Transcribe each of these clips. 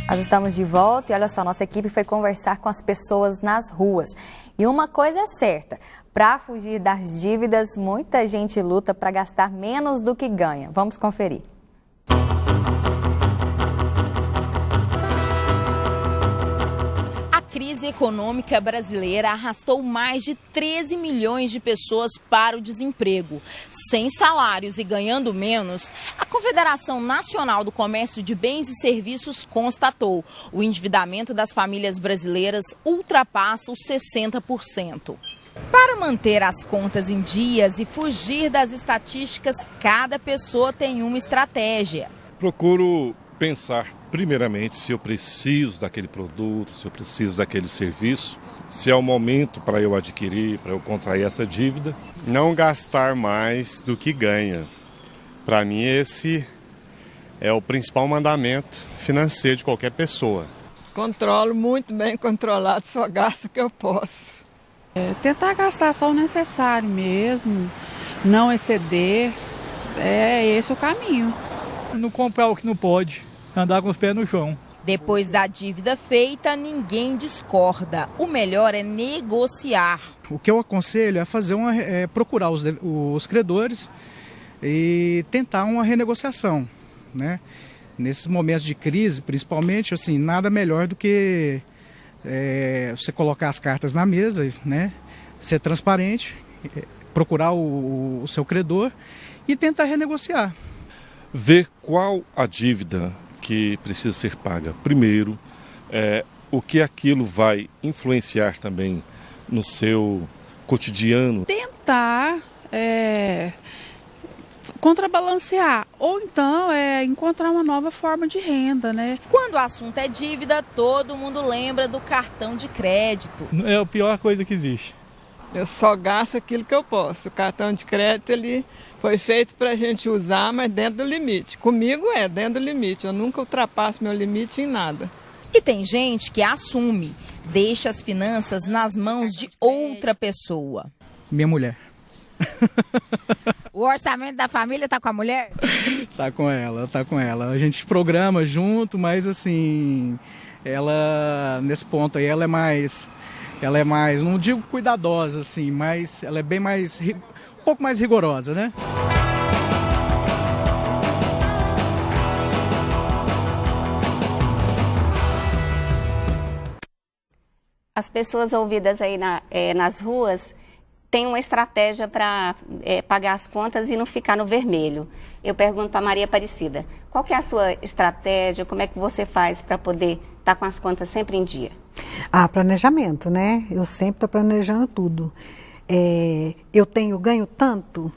Nós estamos de volta e olha só, nossa equipe foi conversar com as pessoas nas ruas. E uma coisa é certa, para fugir das dívidas, muita gente luta para gastar menos do que ganha. Vamos conferir. A crise econômica brasileira arrastou mais de 13 milhões de pessoas para o desemprego. Sem salários e ganhando menos, a Confederação Nacional do Comércio de Bens e Serviços constatou: o endividamento das famílias brasileiras ultrapassa os 60%. Para manter as contas em dias e fugir das estatísticas, cada pessoa tem uma estratégia. Procuro pensar primeiramente se eu preciso daquele produto, se eu preciso daquele serviço, se é o momento para eu adquirir, para eu contrair essa dívida. Não gastar mais do que ganha. Para mim esse é o principal mandamento financeiro de qualquer pessoa. Controlo muito bem controlado, só gasto o que eu posso. Tentar gastar só o necessário mesmo, não exceder, esse o caminho. Não comprar o que não pode, andar com os pés no chão. Depois da dívida feita, ninguém discorda. O melhor é negociar. O que eu aconselho é procurar os credores e tentar uma renegociação, né? Nesses momentos de crise, principalmente, assim, nada melhor do que você colocar as cartas na mesa, né? Ser transparente, procurar o seu credor e tentar renegociar. Ver qual a dívida que precisa ser paga primeiro, o que aquilo vai influenciar também no seu cotidiano. Tentar contrabalancear ou então encontrar uma nova forma de renda, né? Quando o assunto é dívida, todo mundo lembra do cartão de crédito. É a pior coisa que existe. Eu só gasto aquilo que eu posso. O cartão de crédito ele foi feito para a gente usar, mas dentro do limite. Comigo dentro do limite. Eu nunca ultrapasso meu limite em nada. E tem gente que assume, deixa as finanças nas mãos de outra pessoa. Minha mulher. O orçamento da família tá com a mulher? Tá com ela. A gente programa junto, mas assim, ela, nesse ponto aí, ela é mais, não digo cuidadosa, assim, mas ela é bem mais, um pouco mais rigorosa, né? As pessoas ouvidas aí nas ruas têm uma estratégia para pagar as contas e não ficar no vermelho. Eu pergunto para Maria Aparecida, qual que é a sua estratégia, como é que você faz para poder estar com as contas sempre em dia? Planejamento, né? Eu sempre estou planejando tudo. Eu ganho tanto,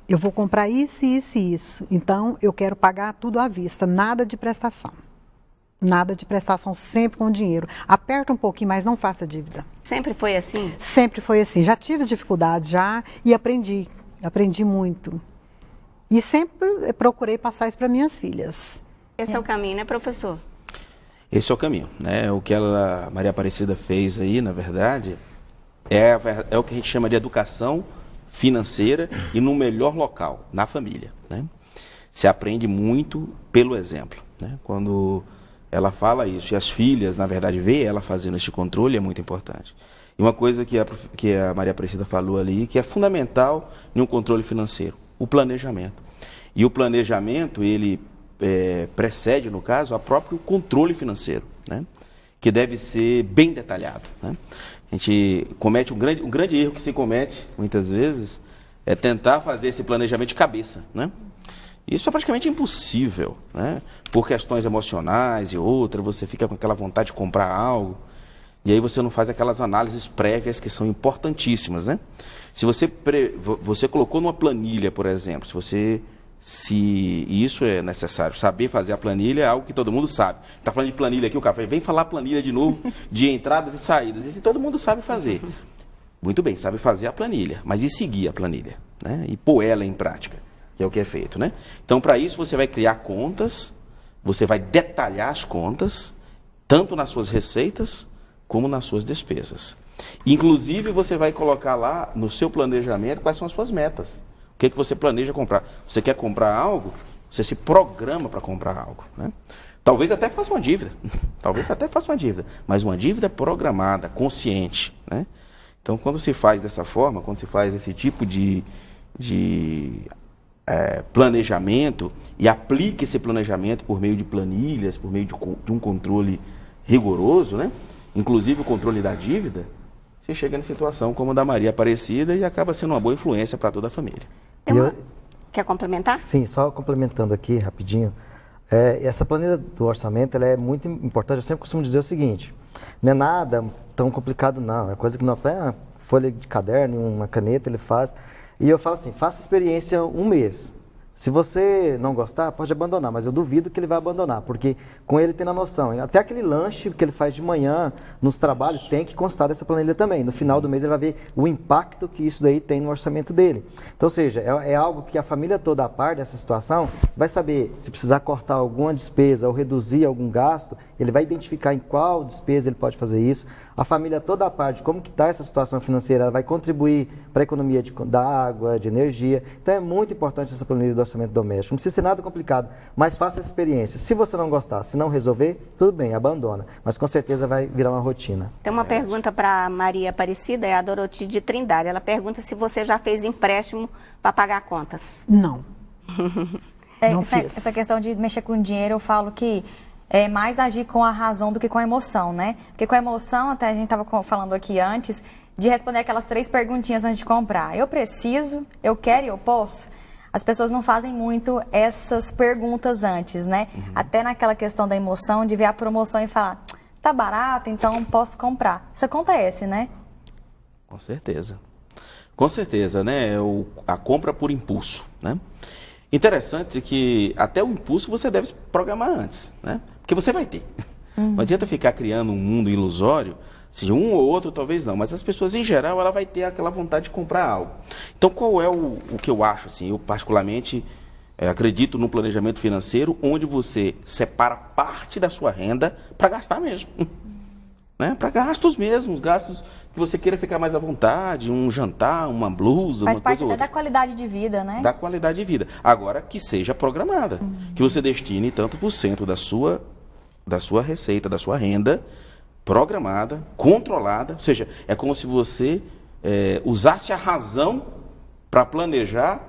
eu vou comprar isso, isso e isso. Então, eu quero pagar tudo à vista, nada de prestação. Nada de prestação, sempre com dinheiro. Aperta um pouquinho, mas não faça dívida. Sempre foi assim? Sempre foi assim. Já tive dificuldades e aprendi muito. E sempre procurei passar isso para minhas filhas. Esse é o caminho, né, professor? Esse é o caminho, né? O que a Maria Aparecida fez aí, na verdade, é o que a gente chama de educação financeira e no melhor local, na família, né? Se aprende muito pelo exemplo, né? Quando ela fala isso e as filhas, na verdade, veem ela fazendo este controle, é muito importante. E uma coisa que a Maria Aparecida falou ali, que é fundamental em um controle financeiro, o planejamento. E o planejamento, ele precede, no caso, o próprio controle financeiro, né? Que deve ser bem detalhado, né? A gente comete um grande erro que se comete, muitas vezes, é tentar fazer esse planejamento de cabeça, né? Isso é praticamente impossível, né? Por questões emocionais e outras, você fica com aquela vontade de comprar algo, e aí você não faz aquelas análises prévias que são importantíssimas, né? Se você colocou numa planilha, por exemplo, se isso é necessário, saber fazer a planilha é algo que todo mundo sabe. Está falando de planilha aqui, o cara fala, vem falar planilha de novo, de entradas e saídas, isso todo mundo sabe fazer. Muito bem, sabe fazer a planilha, mas e seguir a planilha, né? E pôr ela em prática, que é o que é feito, né? Então, para isso, você vai criar contas, você vai detalhar as contas, tanto nas suas receitas, como nas suas despesas. Inclusive, você vai colocar lá, no seu planejamento, quais são as suas metas. O que é que você planeja comprar? Você quer comprar algo? Você se programa para comprar algo, né? Talvez até faça uma dívida, mas uma dívida programada, consciente, né? Então, quando se faz dessa forma, quando se faz esse tipo de planejamento e aplica esse planejamento por meio de planilhas, por meio de um controle rigoroso, né? Inclusive o controle da dívida, você chega em situação como a da Maria Aparecida e acaba sendo uma boa influência para toda a família. Quer complementar? Sim, só complementando aqui rapidinho. Essa planilha do orçamento ela é muito importante. Eu sempre costumo dizer o seguinte: não é nada tão complicado, não. É coisa que não é uma folha de caderno, uma caneta, ele faz. E eu falo assim: faça a experiência um mês. Se você não gostar, pode abandonar, mas eu duvido que ele vai abandonar, porque com ele tem na noção. Até aquele lanche que ele faz de manhã nos trabalhos tem que constar dessa planilha também. No final do mês ele vai ver o impacto que isso daí tem no orçamento dele. Então, ou seja, é algo que a família toda a par dessa situação vai saber se precisar cortar alguma despesa ou reduzir algum gasto, ele vai identificar em qual despesa ele pode fazer isso. A família toda a par de como que está essa situação financeira, ela vai contribuir para a economia da água, de energia. Então é muito importante essa planilha do orçamento doméstico. Não precisa ser nada complicado, mas faça essa experiência. Se você não gostar, se não resolver, tudo bem, abandona. Mas com certeza vai virar uma rotina. Tem uma pergunta para Maria Aparecida, é a Doroti de Trindade. Ela pergunta se você já fez empréstimo para pagar contas. Não. Não fiz. Essa questão de mexer com dinheiro, eu falo que é mais agir com a razão do que com a emoção, né? Porque com a emoção, até a gente estava falando aqui antes, de responder aquelas 3 perguntinhas antes de comprar. Eu preciso, eu quero e eu posso? As pessoas não fazem muito essas perguntas antes, né? Até naquela questão da emoção, de ver a promoção e falar, tá barato, então posso comprar. Isso acontece, né? Com certeza. Com certeza, né? A compra por impulso, né? Interessante que até o impulso você deve programar antes, né? Porque você vai ter. Não adianta ficar criando um mundo ilusório, seja um ou outro talvez não, mas as pessoas em geral ela vai ter aquela vontade de comprar algo. Então qual é o que eu acho assim? Eu particularmente acredito no planejamento financeiro onde você separa parte da sua renda para gastar mesmo, né? Para gastos mesmos, gastos que você queira ficar mais à vontade, um jantar, uma blusa, faz uma parte coisa ou outra. da qualidade de vida, né? Da qualidade de vida. Agora, que seja programada. Que você destine tanto por cento da sua receita, da sua renda, programada, controlada. Ou seja, é como se você usasse a razão para planejar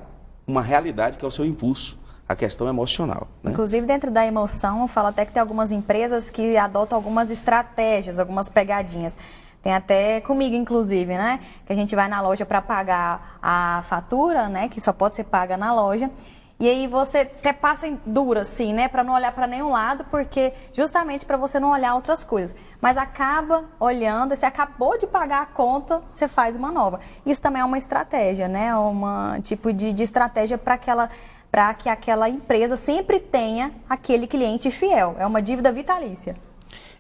uma realidade que é o seu impulso, a questão emocional, né? Inclusive, dentro da emoção, eu falo até que tem algumas empresas que adotam algumas estratégias, algumas pegadinhas. Tem até comigo, inclusive, né? Que a gente vai na loja para pagar a fatura, né? Que só pode ser paga na loja. E aí você até passa duro, assim, né? Para não olhar para nenhum lado, porque justamente para você não olhar outras coisas. Mas acaba olhando, você acabou de pagar a conta, você faz uma nova. Isso também é uma estratégia, né? Um tipo de estratégia para que aquela empresa sempre tenha aquele cliente fiel. É uma dívida vitalícia.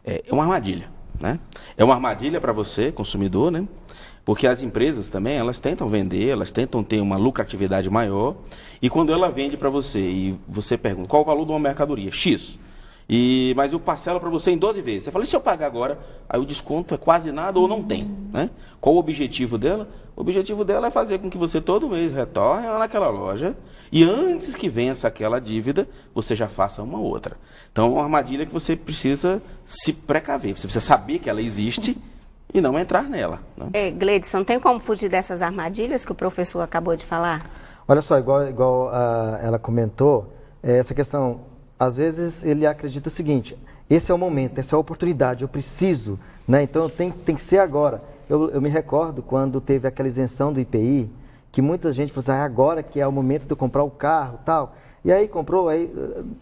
É uma armadilha, né? É uma armadilha para você, consumidor, né? Porque as empresas também, elas tentam vender, elas tentam ter uma lucratividade maior. E quando ela vende para você e você pergunta qual o valor de uma mercadoria? X. Mas eu parcelo para você em 12 vezes. Você fala, e se eu pagar agora? Aí o desconto é quase nada ou não tem, né? Qual o objetivo dela? O objetivo dela é fazer com que você todo mês retorne lá naquela loja e antes que vença aquela dívida, você já faça uma outra. Então é uma armadilha que você precisa se precaver, você precisa saber que ela existe e não entrar nela, né? Gleidson, tem como fugir dessas armadilhas que o professor acabou de falar? Olha só, igual ela comentou, essa questão, às vezes ele acredita o seguinte, esse é o momento, essa é a oportunidade, eu preciso, né? Então tem que ser agora. Eu me recordo quando teve aquela isenção do IPI, que muita gente falou assim, agora que é o momento de eu comprar o carro e tal. E aí comprou, aí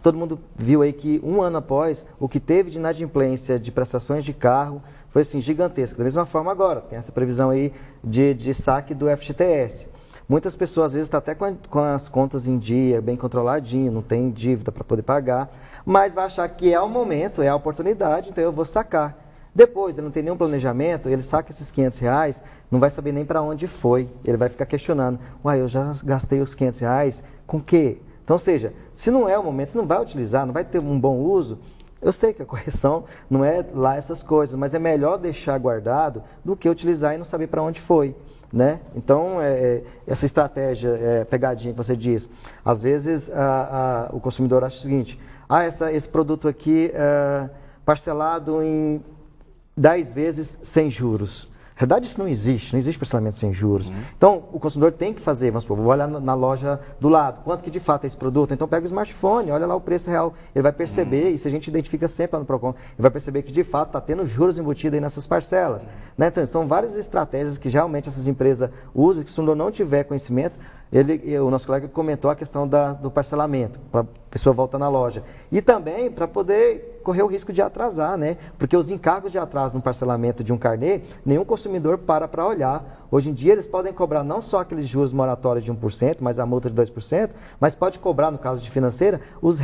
todo mundo viu aí que um ano após, o que teve de inadimplência de prestações de carro foi assim, gigantesco. Da mesma forma agora, tem essa previsão aí de saque do FGTS. Muitas pessoas às vezes estão até com as contas em dia, bem controladinho, não tem dívida para poder pagar, mas vai achar que é o momento, é a oportunidade, então eu vou sacar. Depois, ele não tem nenhum planejamento, ele saca esses R$500, não vai saber nem para onde foi. Ele vai ficar questionando, eu já gastei os R$500, com o quê? Então, ou seja, se não é o momento, se não vai utilizar, não vai ter um bom uso, eu sei que a correção não é lá essas coisas, mas é melhor deixar guardado do que utilizar e não saber para onde foi, né? Então, essa estratégia, pegadinha que você diz, às vezes o consumidor acha o seguinte, esse produto aqui parcelado em 10 vezes sem juros. Na verdade, isso não existe parcelamento sem juros. Então, o consumidor tem que fazer, vamos supor, vou olhar na loja do lado, quanto que de fato é esse produto? Então, pega o smartphone, olha lá o preço real, ele vai perceber, e se a gente identifica sempre lá no Procon, ele vai perceber que de fato está tendo juros embutidos aí nessas parcelas. Né? Então, são várias estratégias que realmente essas empresas usam, que se o consumidor não tiver conhecimento, o nosso colega comentou a questão do parcelamento, para a pessoa voltar na loja. E também para poder correr o risco de atrasar, né? Porque os encargos de atraso no parcelamento de um carnê, nenhum consumidor para olhar. Hoje em dia eles podem cobrar não só aqueles juros moratórios de 1%, mas a multa de 2%, mas pode cobrar, no caso de financeira, os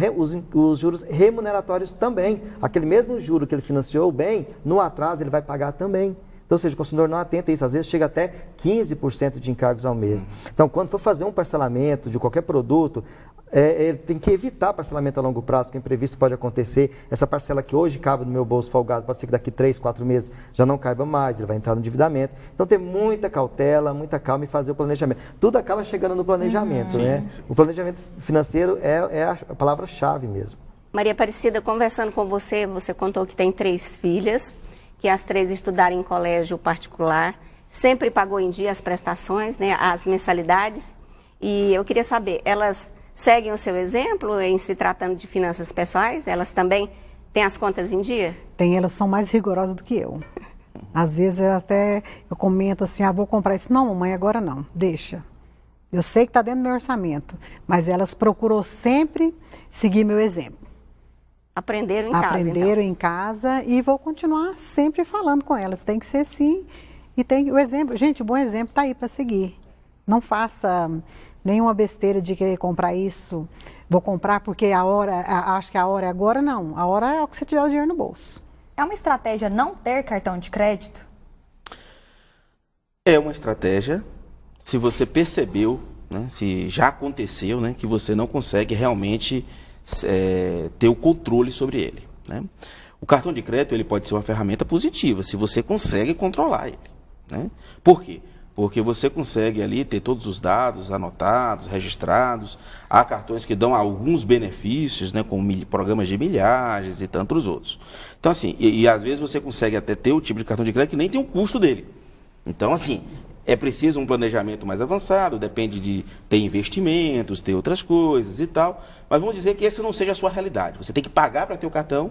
juros remuneratórios também. Aquele mesmo juro que ele financiou o bem, no atraso ele vai pagar também. Então, ou seja, o consumidor não atenta a isso, às vezes chega até 15% de encargos ao mês. Então, quando for fazer um parcelamento de qualquer produto, tem que evitar parcelamento a longo prazo, porque imprevisto pode acontecer. Essa parcela que hoje cabe no meu bolso folgado, pode ser que daqui 3, 4 meses já não caiba mais, ele vai entrar no endividamento. Então, ter muita cautela, muita calma e fazer o planejamento. Tudo acaba chegando no planejamento, né? O planejamento financeiro é a palavra-chave mesmo. Maria Aparecida, conversando com você, você contou que tem 3 filhas, que as 3 estudaram em colégio particular, sempre pagou em dia as prestações, né, as mensalidades. E eu queria saber, elas seguem o seu exemplo em se tratando de finanças pessoais? Elas também têm as contas em dia? Tem, elas são mais rigorosas do que eu. Às vezes eu comento assim, vou comprar isso. Não, mamãe, agora não, deixa. Eu sei que está dentro do meu orçamento, mas elas procuram sempre seguir meu exemplo. Aprenderam em casa, Aprenderam em casa e vou continuar sempre falando com elas. Tem que ser assim. E tem o exemplo. Gente, o bom exemplo está aí para seguir. Não faça nenhuma besteira de querer comprar isso. Vou comprar porque acho que a hora é agora. Não, a hora é o que você tiver o dinheiro no bolso. É uma estratégia não ter cartão de crédito? É uma estratégia, se você percebeu, né, se já aconteceu, né, que você não consegue realmente ter o controle sobre ele. Né? O cartão de crédito ele pode ser uma ferramenta positiva, se você consegue controlar ele. Né? Por quê? Porque você consegue ali ter todos os dados anotados, registrados. Há cartões que dão alguns benefícios, né, como programas de milhagens e tantos outros. Então, assim, e às vezes você consegue até ter o tipo de cartão de crédito que nem tem o custo dele. Então, assim, é preciso um planejamento mais avançado, depende de ter investimentos, ter outras coisas e tal. Mas vamos dizer que essa não seja a sua realidade. Você tem que pagar para ter o cartão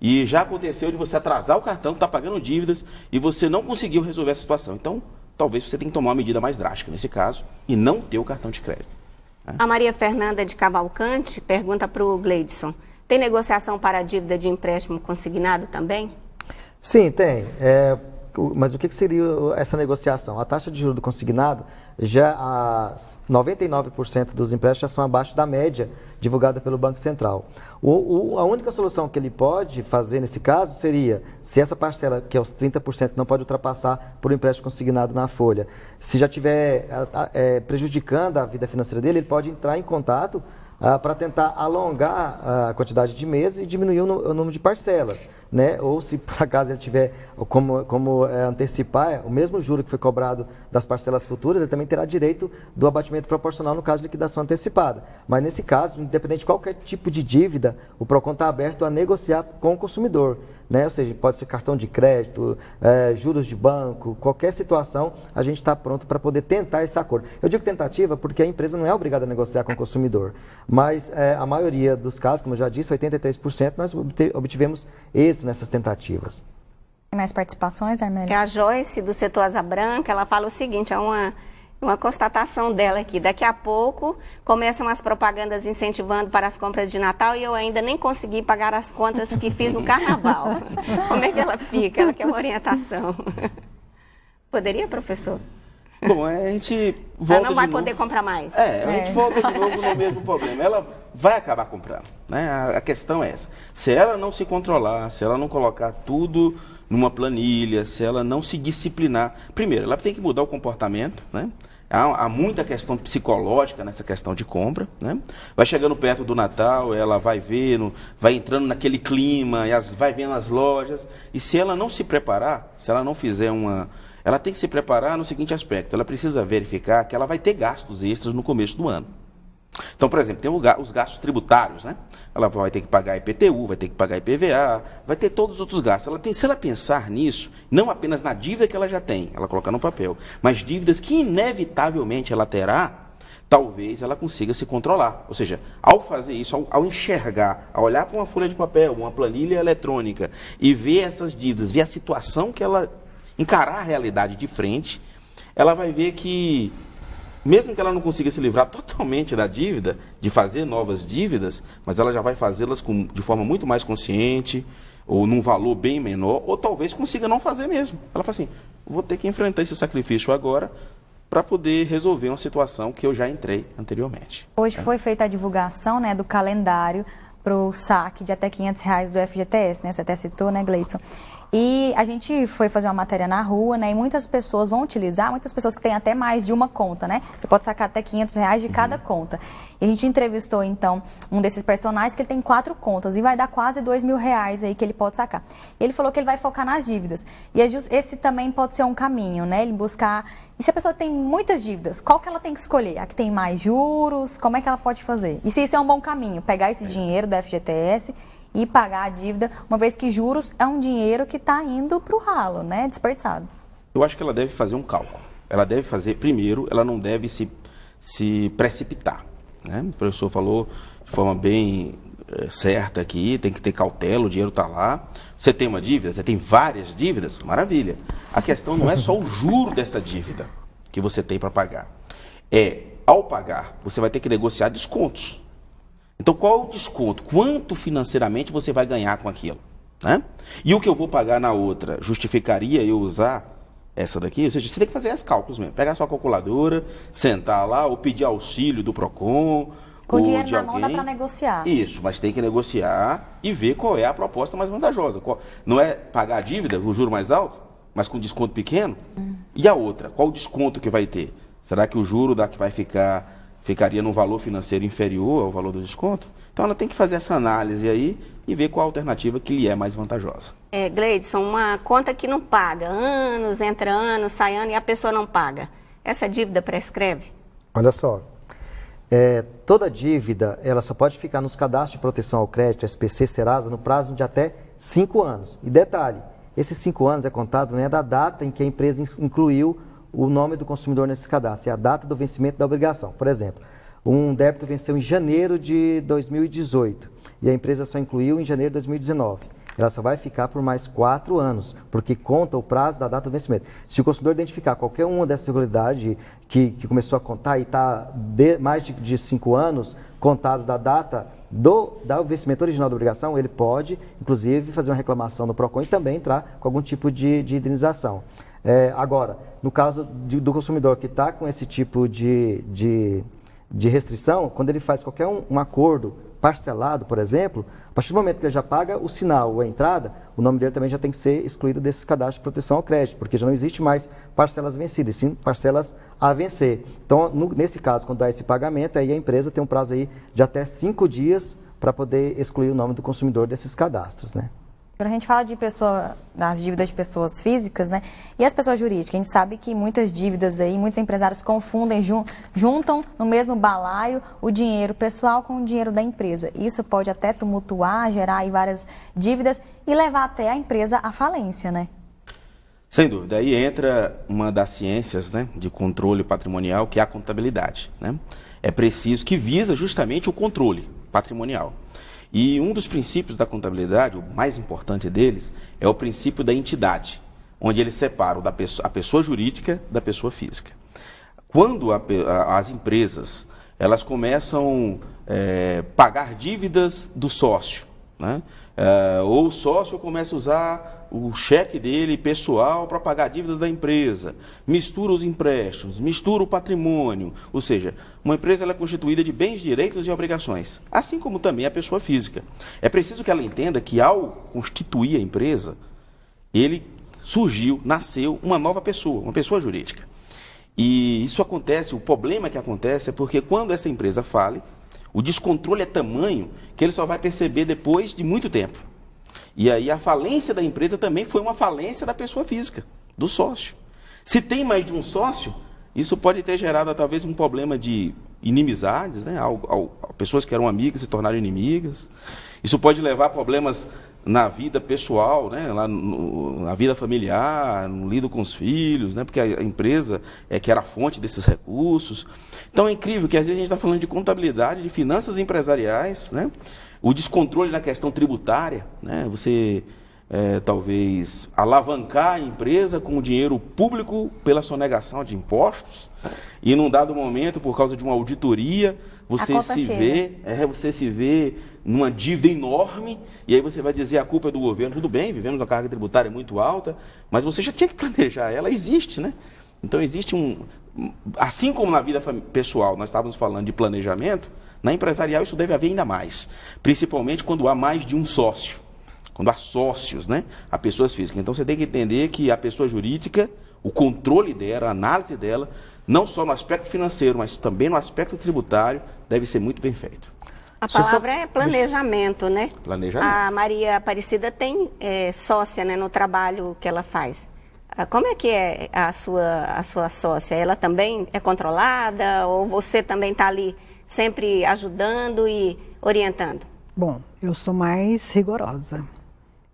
e já aconteceu de você atrasar o cartão, está pagando dívidas e você não conseguiu resolver essa situação. Então, talvez você tenha que tomar uma medida mais drástica nesse caso e não ter o cartão de crédito. Né? A Maria Fernanda de Cavalcante pergunta para o Gleidson, tem negociação para a dívida de empréstimo consignado também? Sim, tem. Mas o que seria essa negociação? A taxa de juros do consignado, já 99% dos empréstimos já são abaixo da média divulgada pelo Banco Central. A única solução que ele pode fazer nesse caso seria, se essa parcela, que é os 30%, não pode ultrapassar por um empréstimo consignado na folha, se já estiver prejudicando a vida financeira dele, ele pode entrar em contato para tentar alongar a quantidade de meses e diminuir o número de parcelas. Né? Ou se por acaso ele tiver como antecipar o mesmo juro que foi cobrado das parcelas futuras, ele também terá direito do abatimento proporcional no caso de liquidação antecipada. Mas nesse caso, independente de qualquer tipo de dívida, o PROCON está aberto a negociar com o consumidor. Né? Ou seja, pode ser cartão de crédito, juros de banco, qualquer situação, a gente está pronto para poder tentar esse acordo. Eu digo tentativa porque a empresa não é obrigada a negociar com o consumidor, mas a maioria dos casos, como eu já disse, 83%, nós obtivemos êxito nessas tentativas. Tem mais participações, Armélia? A Joyce, do setor Asa Branca, ela fala o seguinte, é uma constatação dela aqui. Daqui a pouco começam as propagandas incentivando para as compras de Natal e eu ainda nem consegui pagar as contas que fiz no Carnaval. Como é que ela fica? Ela quer uma orientação. Poderia, professor? Bom, a gente volta ela não vai poder comprar mais. A gente volta de novo no mesmo problema. Ela vai acabar comprando. Né? A questão é essa. Se ela não se controlar, se ela não colocar tudo numa planilha, se ela não se disciplinar, primeiro, ela tem que mudar o comportamento, né? Há muita questão psicológica nessa questão de compra, né? Vai chegando perto do Natal, ela vai vendo, vai entrando naquele clima, vai vendo as lojas, e se ela não se preparar, se ela não fizer ela tem que se preparar no seguinte aspecto, ela precisa verificar que ela vai ter gastos extras no começo do ano. Então, por exemplo, tem os gastos tributários, né? Ela vai ter que pagar IPTU, vai ter que pagar IPVA, vai ter todos os outros gastos. Se ela pensar nisso, não apenas na dívida que ela já tem, ela colocar no papel, mas dívidas que inevitavelmente ela terá, talvez ela consiga se controlar. Ou seja, ao fazer isso, ao enxergar, ao olhar para uma folha de papel, uma planilha eletrônica e ver essas dívidas, ver a situação que ela encarar a realidade de frente, ela vai ver que, mesmo que ela não consiga se livrar totalmente da dívida, de fazer novas dívidas, mas ela já vai fazê-las de forma muito mais consciente, ou num valor bem menor, ou talvez consiga não fazer mesmo. Ela fala assim, vou ter que enfrentar esse sacrifício agora para poder resolver uma situação que eu já entrei anteriormente. Hoje foi feita a divulgação, né, do calendário para o saque de até R$500 do FGTS, né? Você até citou, né, Gleidson? E a gente foi fazer uma matéria na rua, né? E muitas pessoas vão utilizar, muitas pessoas que têm até mais de uma conta, né? Você pode sacar até R$500 de cada conta. E a gente entrevistou, então, um desses personagens que ele tem 4 contas e vai dar quase R$2.000 aí que ele pode sacar. E ele falou que ele vai focar nas dívidas. E esse também pode ser um caminho, né? Ele buscar... E se a pessoa tem muitas dívidas, qual que ela tem que escolher? A que tem mais juros? Como é que ela pode fazer? E se isso é um bom caminho? Pegar esse dinheiro da FGTS e pagar a dívida, uma vez que juros é um dinheiro que está indo para o ralo, né? Desperdiçado. Eu acho que ela deve fazer um cálculo. Ela deve fazer, primeiro, ela não deve se precipitar, né? O professor falou de forma bem certa aqui, tem que ter cautela, o dinheiro está lá. Você tem uma dívida, você tem várias dívidas, maravilha. A questão não é só o juro dessa dívida que você tem para pagar. Ao pagar, você vai ter que negociar descontos. Então, qual é o desconto? Quanto financeiramente você vai ganhar com aquilo? Né? E o que eu vou pagar na outra, justificaria eu usar essa daqui? Ou seja, você tem que fazer os cálculos mesmo. Pegar a sua calculadora, sentar lá, ou pedir auxílio do PROCON, com dinheiro na mão dá para negociar. Isso, mas tem que negociar e ver qual é a proposta mais vantajosa. Não é pagar a dívida, o juro mais alto, mas com desconto pequeno? E a outra, qual o desconto que vai ter? Será que o juro que vai ficaria num valor financeiro inferior ao valor do desconto? Então ela tem que fazer essa análise aí e ver qual a alternativa que lhe é mais vantajosa. Gleidson, uma conta que não paga, anos, entra anos, sai ano e a pessoa não paga. Essa dívida prescreve? Olha só, toda dívida ela só pode ficar nos cadastros de proteção ao crédito, SPC, Serasa, no prazo de até 5 anos. E detalhe, esses 5 anos é contado, né, da data em que a empresa incluiu o nome do consumidor nesse cadastro, é a data do vencimento da obrigação. Por exemplo, um débito venceu em janeiro de 2018 e a empresa só incluiu em janeiro de 2019. Ela só vai ficar por mais 4 anos, porque conta o prazo da data do vencimento. Se o consumidor identificar qualquer uma dessas irregularidades que começou a contar e está mais de 5 anos contado da data do vencimento original da obrigação, ele pode, inclusive, fazer uma reclamação no PROCON e também entrar com algum tipo de indenização. Agora, no caso do consumidor que está com esse tipo de restrição, quando ele faz qualquer um acordo parcelado, por exemplo, a partir do momento que ele já paga o sinal ou a entrada, o nome dele também já tem que ser excluído desse cadastro de proteção ao crédito, porque já não existe mais parcelas vencidas, sim parcelas a vencer. Então, nesse caso, quando dá esse pagamento, aí a empresa tem um prazo aí de até 5 dias para poder excluir o nome do consumidor desses cadastros, né? Quando a gente fala das dívidas de pessoas físicas, né? E as pessoas jurídicas, a gente sabe que muitas dívidas aí, muitos empresários confundem, juntam no mesmo balaio o dinheiro pessoal com o dinheiro da empresa. Isso pode até tumultuar, gerar aí várias dívidas e levar até a empresa à falência, né? Sem dúvida. Aí entra uma das ciências, né, de controle patrimonial, que é a contabilidade, né? É preciso que visa justamente o controle patrimonial. E um dos princípios da contabilidade, o mais importante deles, é o princípio da entidade, onde eles separam a pessoa jurídica da pessoa física. Quando as empresas elas começam a pagar dívidas do sócio, né? Ou o sócio começa a usar o cheque dele pessoal para pagar dívidas da empresa, mistura os empréstimos, mistura o patrimônio, ou seja, uma empresa ela é constituída de bens, direitos e obrigações, assim como também a pessoa física. É preciso que ela entenda que ao constituir a empresa, nasceu uma nova pessoa, uma pessoa jurídica. E isso acontece, o problema que acontece é porque quando essa empresa fale, o descontrole é tamanho que ele só vai perceber depois de muito tempo. E aí a falência da empresa também foi uma falência da pessoa física, do sócio. Se tem mais de um sócio, isso pode ter gerado talvez um problema de inimizades, né? Pessoas que eram amigas se tornaram inimigas. Isso pode levar a problemas na vida pessoal, né? Lá na vida familiar, no lido com os filhos, né? Porque a empresa é que era a fonte desses recursos. Então é incrível que às vezes a gente está falando de contabilidade, de finanças empresariais, né? O descontrole na questão tributária, né? Você talvez alavancar a empresa com o dinheiro público pela sonegação de impostos e num dado momento, por causa de uma auditoria, você se vê numa dívida enorme, e aí você vai dizer a culpa é do governo. Tudo bem, vivemos uma carga tributária muito alta, mas você já tinha que planejar, ela existe, né? Então existe assim como na vida pessoal nós estávamos falando de planejamento, na empresarial isso deve haver ainda mais, principalmente quando há mais de um sócio, quando há sócios, né? Há pessoas físicas. Então você tem que entender que a pessoa jurídica, o controle dela, a análise dela, não só no aspecto financeiro, mas também no aspecto tributário, deve ser muito bem feito. A palavra é planejamento, né? Planejamento. A Maria Aparecida tem sócia, né, no trabalho que ela faz. Como é que é a sua sócia? Ela também é controlada ou você também está ali sempre ajudando e orientando? Bom, eu sou mais rigorosa.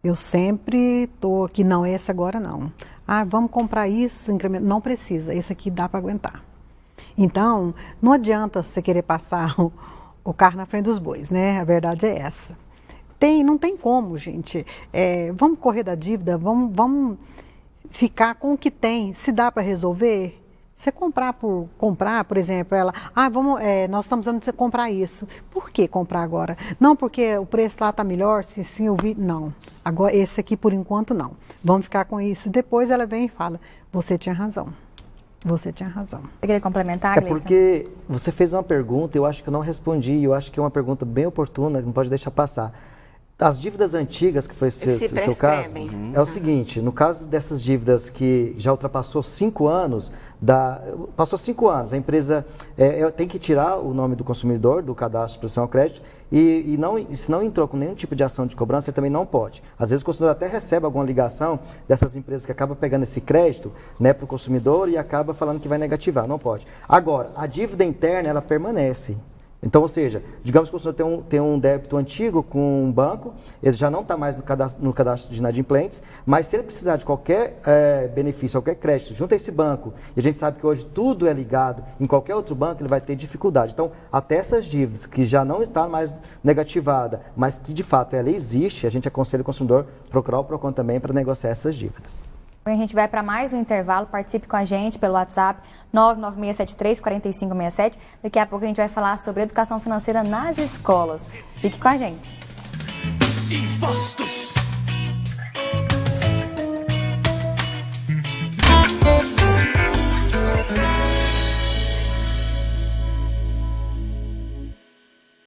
Eu sempre estou aqui, não, esse agora não. Ah, vamos comprar isso, incremento. Não precisa, esse aqui dá para aguentar. Então, não adianta você querer passar o carro na frente dos bois, né? A verdade é essa. Não tem como, gente. Vamos correr da dívida, vamos ficar com o que tem. Se dá para resolver, você comprar, por exemplo, nós estamos dando você comprar isso. Por que comprar agora? Não, porque o preço lá está melhor, se sim, eu vi. Não. Agora, esse aqui, por enquanto, não. Vamos ficar com isso. Depois ela vem e fala, você tinha razão. Você tinha razão. Você queria complementar, Gleison? Porque você fez uma pergunta, eu acho que eu não respondi, eu acho que é uma pergunta bem oportuna, não pode deixar passar. As dívidas antigas, que foi o seu caso, é o seguinte, no caso dessas dívidas que já ultrapassou 5 anos, passou 5 anos, a empresa tem que tirar o nome do consumidor do cadastro de proteção ao crédito e se não entrou com nenhum tipo de ação de cobrança, ele também não pode. Às vezes o consumidor até recebe alguma ligação dessas empresas que acabam pegando esse crédito, né, para o consumidor e acaba falando que vai negativar, não pode. Agora, a dívida interna, ela permanece. Então, ou seja, digamos que o consumidor tem um débito antigo com um banco, ele já não está mais no cadastro de inadimplentes, mas se ele precisar de qualquer benefício, qualquer crédito junto a esse banco, e a gente sabe que hoje tudo é ligado em qualquer outro banco, ele vai ter dificuldade. Então, até essas dívidas que já não está mais negativada, mas que de fato ela existe, a gente aconselha o consumidor procurar o PROCON também para negociar essas dívidas. A gente vai para mais um intervalo, participe com a gente pelo WhatsApp 99673-4567. Daqui a pouco a gente vai falar sobre educação financeira nas escolas. Fique com a gente. Impostos